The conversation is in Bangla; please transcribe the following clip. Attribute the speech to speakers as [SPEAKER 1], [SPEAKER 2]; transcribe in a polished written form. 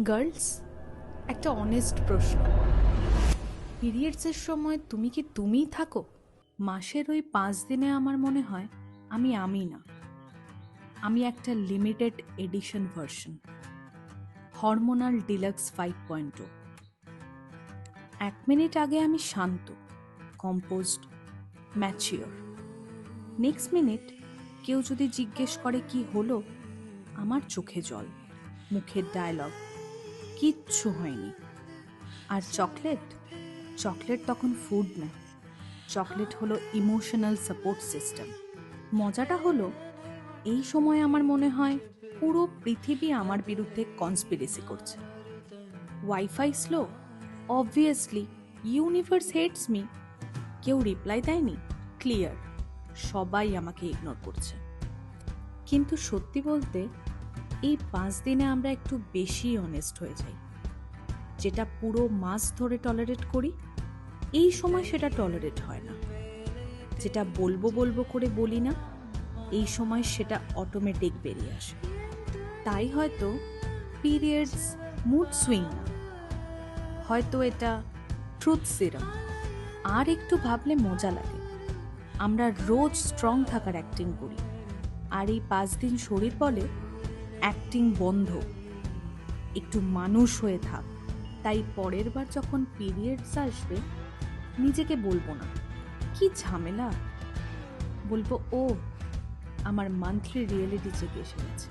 [SPEAKER 1] গার্লস, একটা অনেস্ট প্রশ্ন। পিরিয়ডসের সময় তুমি কি তুমিই থাকো? মাসের ওই 5 দিনে আমার মনে হয় আমি না, আমি একটা limited edition version, hormonal deluxe 5.0। 1 minute আগে আমি শান্ত, কম্পোজড, ম্যাচিওর। নেক্সট মিনিট কেউ যদি জিজ্ঞেস করে কি হলো, আমার চোখে জল, মুখের ডায়লগ, কিচ্ছু হয়নি। আর চকলেট চকলেট তখন ফুড না, চকলেট হলো ইমোশনাল সাপোর্ট সিস্টেম। মজাটা হলো এই সময় আমার মনে হয় পুরো পৃথিবী আমার বিরুদ্ধে কনস্পিরেসি করছে। Wifi slow, obviously universe hates me. কেউ রিপ্লাই দেয়নি, ক্লিয়ার, সবাই আমাকে ইগনোর করছে। কিন্তু সত্যি বলতে এই 5 দিনে আমরা একটু বেশি অনেস্ট হয়ে যাই। যেটা পুরো মাস ধরে টলারেট করি, এই সময় সেটা টলারেট হয় না। যেটা বলবো বলবো করে বলি না, এই সময় সেটা অটোমেটিক বেরিয়ে আসে। তাই হয়তো পিরিয়ডস মুড সুইং না, হয়তো এটা ট্রুথ সিরাম। আর একটু ভাবলে মজা লাগে, আমরা রোজ স্ট্রং থাকার অ্যাক্টিং করি, আর এই 5 দিন শরীর বলে অ্যাক্টিং বন্ধ, একটু মানুষ হয়ে থাক। তাই পরের বার যখন পিরিয়ডস আসবে, নিজেকে বলবো না কি ঝামেলা, বলবো ও আমার মান্থলি রিয়েলিটি চেক এসে গেছে।